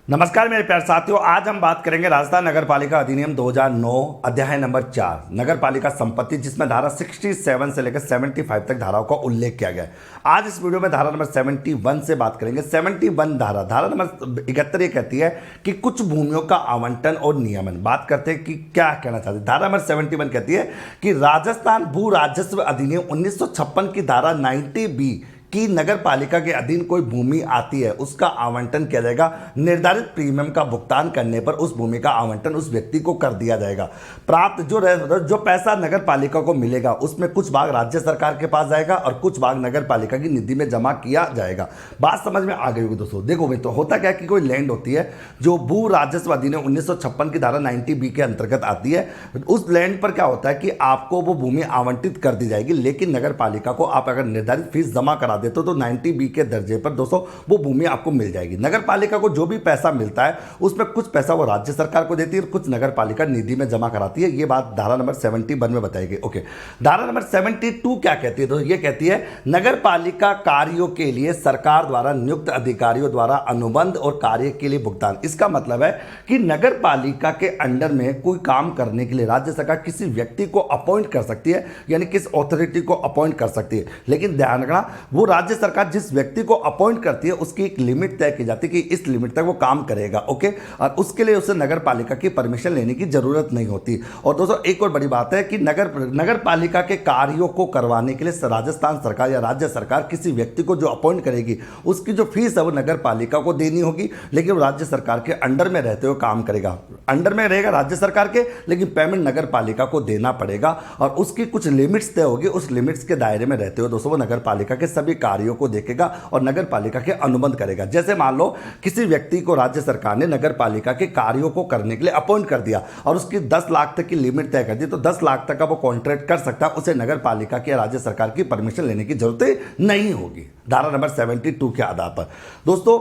नमस्कार मेरे प्यारे साथियों, आज हम बात करेंगे राजस्थान नगर पालिका अधिनियम 2009 अध्याय नंबर 4 नगर पालिका संपत्ति, जिसमें धारा 67 से लेकर 75 तक धाराओं का उल्लेख किया गया है। आज इस वीडियो में धारा नंबर 71 से बात करेंगे। 71 धारा नंबर 71 ये कहती है कि कुछ भूमियों का आवंटन और नियमन। बात करते हैं कि क्या कहना चाहते हैं। धारा नंबर 71 कहती है कि राजस्थान भू राजस्व अधिनियम 1956 की धारा 90B कि नगर पालिका के अधीन कोई भूमि आती है, उसका आवंटन किया जाएगा। निर्धारित प्रीमियम का भुगतान करने पर उस भूमि का आवंटन उस व्यक्ति को कर दिया जाएगा। प्राप्त जो पैसा नगर पालिका को मिलेगा उसमें कुछ भाग राज्य सरकार के पास जाएगा और कुछ भाग नगर पालिका की निधि में जमा किया जाएगा। बात समझ में आ गई होगी दोस्तों। देखो भाई, तो होता क्या है कि कोई लैंड होती है जो भू राजस्व अधिनियम 1956 की धारा 90B के अंतर्गत आती है। उस लैंड पर क्या होता है कि आपको वो भूमि आवंटित कर दी जाएगी, लेकिन नगर पालिका को आप अगर निर्धारित फीस जमा करा देते तो 90B के दर्जे पर दोस्तों वो भूमि आपको मिल जाएगी। नगर पालिका को जो भी पैसा मिलता है उसमें कुछ पैसा वो राज्य सरकार को देती है और कुछ नगर पालिका निधि में जमा कराती है। ये बात धारा नंबर 71 में बताई गई। ओके, धारा नंबर 72 क्या कहती है? तो ये कहती है नगर पालिका कार्यों के लिए सरकार द्वारा नियुक्त अधिकारियों द्वारा अनुबंध और कार्य के लिए भुगतान। इसका मतलब है कि नगर पालिका के अंडर में कोई काम करने के लिए राज्य सरकार किसी व्यक्ति को अपॉइंट कर सकती है, यानी किस अथॉरिटी को अपॉइंट कर सकती है। लेकिन ध्यान रखना, वो राज्य सरकार जिस व्यक्ति को अपॉइंट करती है उसकी एक लिमिट तय की जाती है कि इस लिमिट तक वो काम करेगा। ओके, और उसके लिए उसे नगर पालिका की परमिशन लेने की जरूरत नहीं होती। और दोस्तों एक और बड़ी बात है कि नगर पालिका के कार्यों को करवाने के लिए राजस्थान सरकार या राज्य सरकार किसी व्यक्ति को जो अपॉइंट करेगी उसकी जो फीस है वो नगर पालिका को देनी होगी, लेकिन वो राज्य सरकार के अंडर में रहते हुए काम करेगा। अंडर में रहेगा राज्य सरकार के, लेकिन पेमेंट नगर पालिका को देना पड़ेगा और उसकी कुछ लिमिट्स तय होगी। उस लिमिट्स के दायरे में रहते हुए दोस्तों वो नगर पालिका के सभी कार्यों को देखेगा और नगर पालिका के अनुबंध करेगा। जैसे मान लो किसी व्यक्ति को राज्य सरकार ने नगर पालिका के कार्यों को करने के लिए अपॉइंट कर दिया और उसकी 10 लाख तक की लिमिट तय कर दी, तो 10 लाख तक का वो कॉन्ट्रैक्ट कर सकता है। उसे नगर पालिका की राज्य सरकार की परमिशन लेने की जरूरत नहीं होगी, धारा नंबर 72 के आधार पर। दोस्तों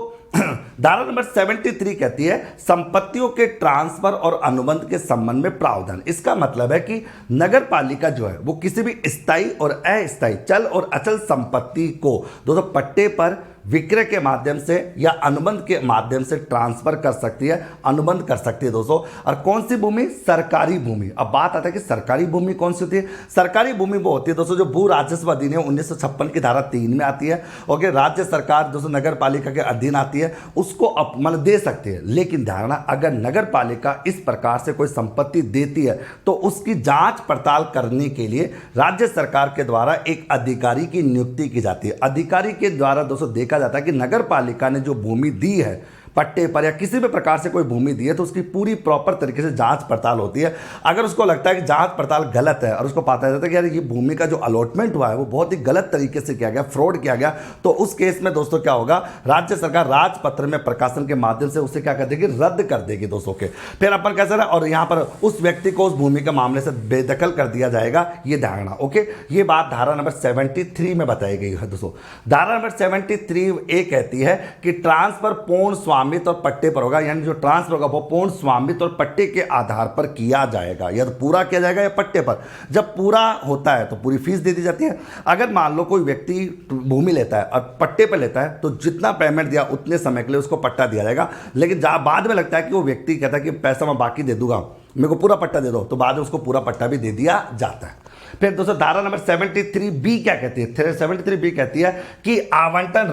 धारा नंबर 73 कहती है संपत्तियों के ट्रांसफर और अनुबंध के संबंध में प्रावधान। इसका मतलब है कि नगर पालिका जो है वो किसी भी स्थायी और अस्थायी चल और अचल संपत्ति को दोस्तों पट्टे पर विक्रय के माध्यम से या अनुबंध के माध्यम से ट्रांसफर कर सकती है, अनुबंध कर सकती है दोस्तों। और कौन सी भूमि? सरकारी भूमि। अब बात आता है कि सरकारी भूमि कौन सी होती है। सरकारी भूमि वो होती है दोस्तों जो भू राजस्व अधिनियम 1956 की धारा 3 में आती है। ओके, राज्य सरकार दोस्तों नगर पालिका के अधीन आती है, उसको अपमान दे सकती है। लेकिन ध्यान रखना, अगर नगर पालिका इस प्रकार से कोई संपत्ति देती है तो उसकी जांच पड़ताल करने के लिए राज्य सरकार के द्वारा एक अधिकारी की नियुक्ति की जाती है। अधिकारी के द्वारा दोस्तों देखा जाता है कि नगर पालिका ने जो भूमि दी है पट्टे पर या किसी भी प्रकार से कोई भूमि दी है तो उसकी पूरी प्रॉपर तरीके से जांच पड़ताल होती है। अगर उसको लगता है कि जांच पड़ताल गलत है और उसको पता चलता है कि यार ये भूमि का जो अलॉटमेंट हुआ है वो बहुत ही गलत तरीके से किया गया, फ्रॉड किया गया, तो उस केस में दोस्तों क्या होगा, राज्य सरकार राजपत्र में प्रकाशन के माध्यम से उसे क्या कर देगी, रद्द कर देगी दोस्तों के। फिर अपन कैसे ना, और यहाँ पर उस व्यक्ति को उस भूमि के मामले से बेदखल कर दिया जाएगा, ये ध्यान रखना। ओके, ये बात धारा नंबर 73 में बताई गई है दोस्तों। धारा नंबर 73 ए कहती है कि ट्रांसफर पूर्ण स्वामित्व और पट्टे पर होगा, यानी जो ट्रांसफर होगा वो पूर्ण स्वामित्व और पट्टे के आधार पर किया जाएगा, या तो पूरा किया जाएगा या पट्टे पर। जब पूरा होता है तो पूरी फीस दे दी जाती है। अगर मान लो कोई व्यक्ति भूमि लेता है और पट्टे पर लेता है तो जितना पेमेंट दिया उतने समय के लिए उसको पट्टा दिया जाएगा। लेकिन जहां बाद में लगता है कि वो व्यक्ति कहता है कि पैसा मैं बाकी दे दूंगा, मेरे को पूरा पट्टा दे दो, तो बाद में उसको पूरा पट्टा भी दे दिया जाता है। फिर दोस्तों धारा नंबर 73B क्या कहती है? 73B कहती है कि आवंटन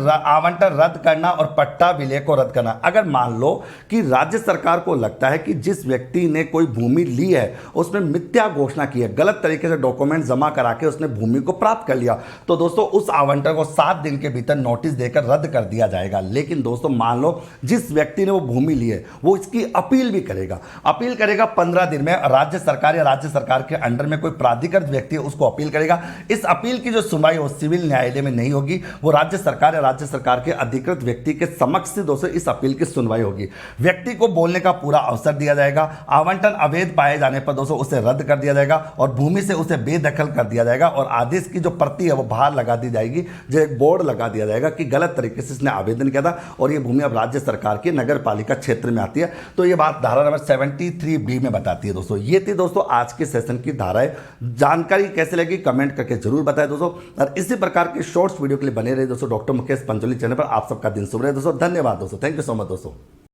रद्द करना और पट्टा विलय को रद्द करना। अगर मान लो कि राज्य सरकार को लगता है कि जिस व्यक्ति ने कोई भूमि ली है उसमें मिथ्या घोषणा की है, गलत तरीके से डॉक्यूमेंट जमा करा के उसने भूमि को प्राप्त कर लिया, तो दोस्तों उस आवंटन को 7 दिन के भीतर नोटिस देकर रद्द कर दिया जाएगा। लेकिन दोस्तों मान लो जिस व्यक्ति ने वो भूमि ली है वो इसकी अपील भी करेगा, अपील करेगा 15 दिन में। राज्य सरकार या राज्य सरकार के अंडर में कोई प्राधिकृत व्यक्ति उसको अपील करेगा। इस अपील की जो सुनवाई वो सिविल न्यायालय में नहीं होगी, वो राज्य सरकार या राज्य सरकार के अधिकृत व्यक्ति के समक्ष से दोस्तों इस अपील की सुनवाई होगी। व्यक्ति को बोलने का पूरा अवसर दिया जाएगा। आवंटन अवैध पाए जाने पर दोस्तों उसे रद्द कर दिया जाएगा और भूमि से उसे बेदखल कर दिया जाएगा और आदेश की जो प्रति है वो बाहर लगा दी जाएगी, जो एक बोर्ड लगा दिया जाएगा कि गलत तरीके से इसने आवेदन किया था और ये भूमि अब राज्य सरकार की नगर पालिका क्षेत्र में आती है। तो ये बात धारा नंबर 73B में बताती है दोस्तों। ये थी दोस्तों आज के सेशन की धाराएं। जानकारी कैसे लगी कमेंट करके जरूर बताएं दोस्तों, और इसी प्रकार के शॉर्ट्स वीडियो के लिए बने रहे दोस्तों डॉक्टर मुकेश पंचोली चैनल पर। आप सबका दिन शुभ रहे दोस्तों। धन्यवाद दोस्तों, थैंक यू सो मच दोस्तों।